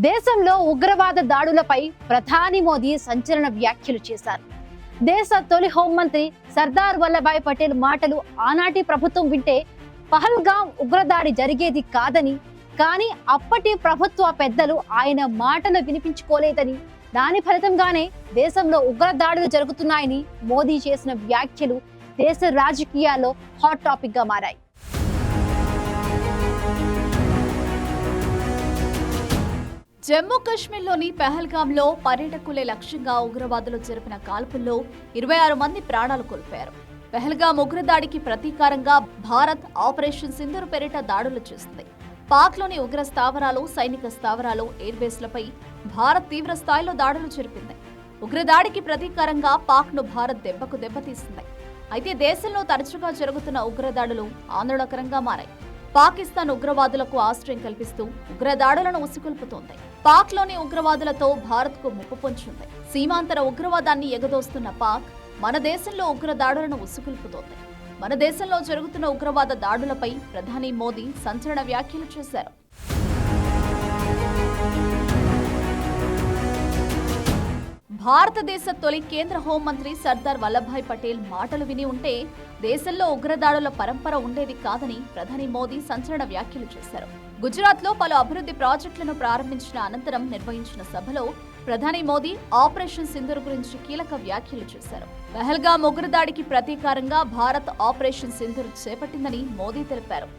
దేశంలో ఉగ్రవాద దాడులపై ప్రధాని మోదీ సంచలన వ్యాఖ్యలు చేశారు. దేశ తొలి హోంమంత్రి సర్దార్ వల్లభాయ్ పటేల్ మాటలు ఆనాటి ప్రభుత్వం వింటే పహల్గాం ఉగ్రదాడి జరిగేది కాదని, కానీ అప్పటి ప్రభుత్వ పెద్దలు ఆయన మాటలు వినిపించుకోలేదని, దాని ఫలితంగానే దేశంలో ఉగ్రదాడులు జరుగుతున్నాయని మోదీ చేసిన వ్యాఖ్యలు దేశ రాజకీయాల్లో హాట్ టాపిక్ గా మారాయి. జమ్మూ కాశ్మీర్లోని పెహల్గాంలో పర్యాటకులే లక్ష్యంగా ఉగ్రవాదులు జరిపిన కాల్పుల్లో 26 మంది ప్రాణాలు కోల్పోయారు. పెహల్గాం ఉగ్రదాడికి ప్రతీకారంగా భారత్ ఆపరేషన్ సింధూర్ పేరిట దాడులు చేస్తుంది. పాక్లోని ఉగ్ర స్థావరాలు, సైనిక స్థావరాలు, ఎయిర్బేస్లపై భారత్ తీవ్ర స్థాయిలో దాడులు జరిపింది. ఉగ్రదాడికి ప్రతీకారంగా పాక్ను భారత్ దెబ్బకు దెబ్బతీసింది. అయితే దేశంలో తరచుగా జరుగుతున్న ఉగ్రదాడులు ఆందోళనకరంగా మారాయి. పాకిస్తాన్ ఉగ్రవాదులకు ఆశ్రయం కల్పిస్తూ ఉగ్రదాడులను ఉసిగొల్పుతోంది. పాక్లోని ఉగ్రవాదులతో భారత్కు ముప్పు పొంచింది. సీమాంతర ఉగ్రవాదాన్ని ఎగదోస్తున్న పాక్ మన దేశంలో ఉగ్రదాడులను ఉసిగొల్పుతోంది. మన దేశంలో జరుగుతున్న ఉగ్రవాద దాడులపై ప్రధాని మోదీ సంచలన వ్యాఖ్యలు చేశారు. భారతదేశ తొలి కేంద్ర హోంమంత్రి సర్దార్ వల్లభాయ్ పటేల్ మాటలు విని ఉంటే దేశంలో ఉగ్రదాడుల పరంపర ఉండేది కాదని ప్రధాని మోదీ సంచలన వ్యాఖ్యలు చేశారు. గుజరాత్లో పలు అభివృద్ధి ప్రాజెక్టులను ప్రారంభించిన అనంతరం నిర్వహించిన సభలో ప్రధాని మోదీ ఆపరేషన్ సింధూర్ గురించి కీలక వ్యాఖ్యలు చేశారు. పెహల్గాం ఉగ్రదాడికి ప్రతీకారంగా భారత్ ఆపరేషన్ సింధూర్ చేపట్టిందని మోదీ తెలిపారు.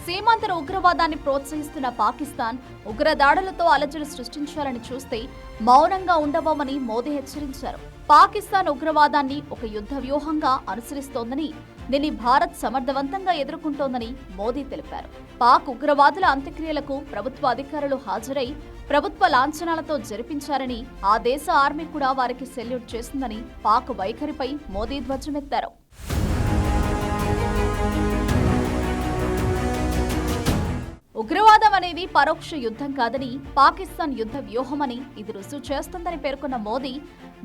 సీమాంతర ఉగ్రవాదాన్ని ప్రోత్సహిస్తున్న పాకిస్తాన్ ఉగ్రదాడులతో అలజడి సృష్టించాలని చూస్తే మౌనంగా ఉండబోమని మోదీ హెచ్చరించారు. పాకిస్తాన్ ఉగ్రవాదాన్ని ఒక యుద్ధ వ్యూహంగా అనుసరిస్తోందని, దీన్ని భారత్ సమర్థవంతంగా ఎదుర్కొంటోందని మోదీ తెలిపారు. పాక్ ఉగ్రవాదుల అంత్యక్రియలకు ప్రభుత్వ అధికారులు హాజరై ప్రభుత్వ లాంఛనాలతో జరిపించారని, ఆ దేశ ఆర్మీ కూడా వారికి సెల్యూట్ చేసిందని పాక్ వైఖరిపై మోదీ ధ్వజమెత్తారు. ఉగ్రవాదం అనేది పరోక్ష యుద్ధం కాదని, పాకిస్తాన్ యుద్ధ వ్యూహమని ఇది రుజువు చేస్తుందని పేర్కొన్న మోదీ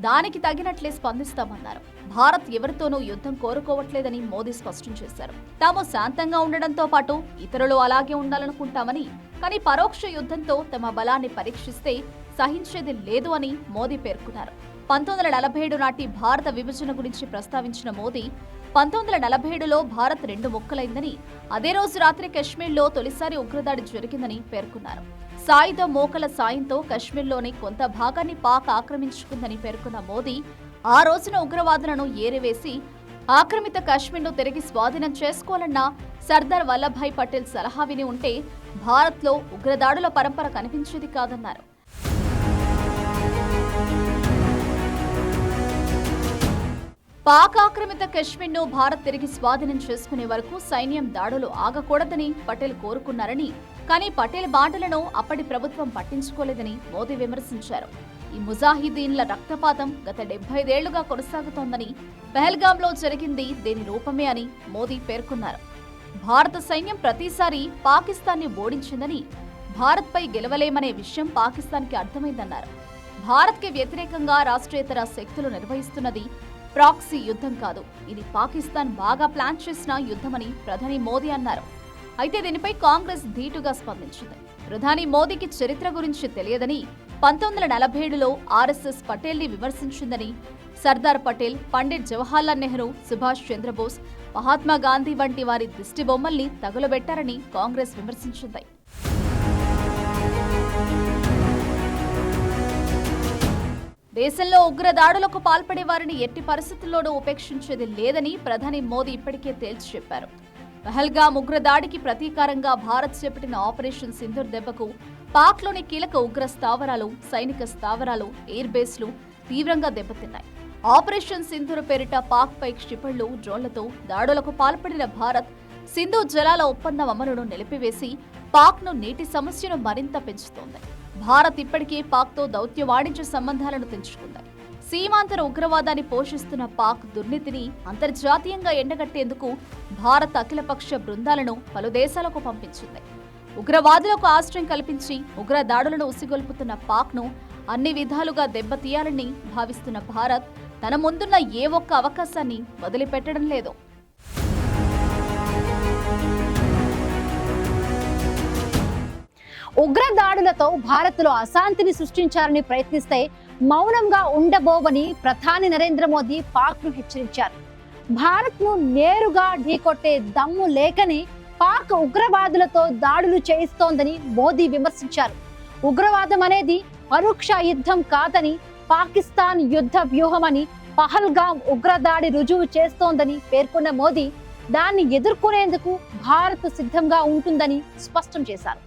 దానికి తగినట్లే స్పందిస్తామన్నారు. భారత్ ఎవరితోనూ యుద్ధం కోరుకోవట్లేదని మోదీ స్పష్టం చేశారు. తాము శాంతంగా ఉండడంతో పాటు ఇతరులు అలాగే ఉండాలనుకుంటామని, కానీ పరోక్ష యుద్ధంతో తమ బలాన్ని పరీక్షిస్తే సహించేది లేదు అని మోదీ పేర్కొన్నారు. 1947 నాటి భారత విభజన గురించి ప్రస్తావించిన మోదీ 1947లో భారత్ 2 ముక్కలైందని, అదే రోజు రాత్రి కశ్మీర్లో తొలిసారి ఉగ్రదాడి జరిగిందని పేర్కొన్నారు. సాయుధ మోకల సాయంతో కశ్మీర్లోని కొంత భాగాన్ని పాక్ ఆక్రమించుకుందని పేర్కొన్న మోదీ ఆ రోజున ఉగ్రవాదులను ఏరివేసి ఆక్రమిత కశ్మీర్ను తిరిగి స్వాధీనం చేసుకోవాలన్న సర్దార్ వల్లభాయ్ పటేల్ సలహా విని ఉంటే భారత్లో ఉగ్రదాడుల పరంపర కనిపించేది కాదన్నారు. పాక్ ఆక్రమిత కశ్మీర్ను భారత్ తిరిగి స్వాధీనం చేసుకునే వరకు సైన్యం దాడులు ఆగకూడదని పటేల్ కోరుకున్నారని, కానీ పటేల్ మాటలను అప్పటి ప్రభుత్వం పట్టించుకోలేదని మోదీ విమర్శించారు. ఈ ముజాహిదీన్ల రక్తపాతం గత 75 ఏళ్లుగా కొనసాగుతోందని, పెహల్గాంలో జరిగింది దీని రూపమే అని మోదీ పేర్కొన్నారు. భారత సైన్యం ప్రతిసారి పాకిస్తాన్ని ఓడించిందని, భారత్పై గెలవలేమనే విషయం పాకిస్తాన్కి అర్థమైందన్నారు. భారత్కి వ్యతిరేకంగా రాష్ట్రేతర శక్తులు నిర్వహిస్తున్నది ప్రాక్సీ యుద్ధం కాదు, ఇది పాకిస్తాన్ బాగా ప్లాన్ చేసిన యుద్ధమని ప్రధాని మోదీ అన్నారు. అయితే దీనిపై కాంగ్రెస్ ధీటుగా స్పందించింది. ప్రధాని మోదీకి చరిత్ర గురించి తెలియదని, 1947లో ఆర్ఎస్ఎస్ పటేల్ని విమర్శించిందని, సర్దార్ పటేల్, పండిట్ జవహర్లాల్ నెహ్రూ, సుభాష్ చంద్రబోస్, మహాత్మా గాంధీ వంటి వారి దిష్టి బొమ్మల్ని తగులబెట్టారని కాంగ్రెస్ విమర్శించింది. దేశంలో ఉగ్రదాడులకు పాల్పడే వారిని ఎట్టి పరిస్థితుల్లోనూ ఉపేక్షించేది లేదని ప్రధాని మోదీ ఇప్పటికే తేల్చి చెప్పారు. పెహల్గాం ఉగ్రదాడికి ప్రతీకారంగా భారత్ చేపట్టిన ఆపరేషన్ సింధూర్ దెబ్బకు పాక్లోని కీలక ఉగ్ర స్థావరాలు, సైనిక స్థావరాలు, ఎయిర్ బేస్లు తీవ్రంగా దెబ్బతిన్నాయి. ఆపరేషన్ సింధూర్ పేరిట పాక్ పై క్షిపణులు, డ్రోన్లతో దాడులకు పాల్పడిన భారత్ సింధు జలాల ఒప్పందం అమలును నిలిపివేసి పాక్ను నీటి సమస్యను మరింత పెంచుతోంది. భారత్ ఇప్పటికే పాక్తో దౌత్య వాణిజ్య సంబంధాలను తెంచుకుంది. సీమాంతర ఉగ్రవాదాన్ని పోషిస్తున్న పాక్ దుర్నీతిని అంతర్జాతీయంగా ఎండగట్టేందుకు భారత్ అఖిలపక్ష బృందాలను పలు దేశాలకు పంపించింది. ఉగ్రవాదులకు ఆశ్రయం కల్పించి ఉగ్ర దాడులను ఉసిగొల్పుతున్న పాక్ను అన్ని విధాలుగా దెబ్బతీయాలని భావిస్తున్న భారత్ తన ముందున్న ఏ ఒక్క అవకాశాన్ని వదిలిపెట్టడం లేదు. ఉగ్ర దాడులతో భారత్లో అశాంతిని సృష్టించాలని ప్రయత్నిస్తే మౌనంగా ఉండబోవని ప్రధాని నరేంద్ర మోదీ పాక్ను హెచ్చరించారు. భారత్ను నేరుగా ఢీకొట్టే దమ్ము లేకనే పాక్ ఉగ్రవాదులతో దాడులు చేయిస్తోందని మోదీ విమర్శించారు. ఉగ్రవాదం అనేది పరోక్ష యుద్ధం కాదని, పాకిస్తాన్ యుద్ధ వ్యూహమని పహల్గాం ఉగ్రదాడి రుజువు చేస్తోందని పేర్కొన్న మోదీ దాన్ని ఎదుర్కొనేందుకు భారత్ సిద్ధంగా ఉంటుందని స్పష్టం చేశారు.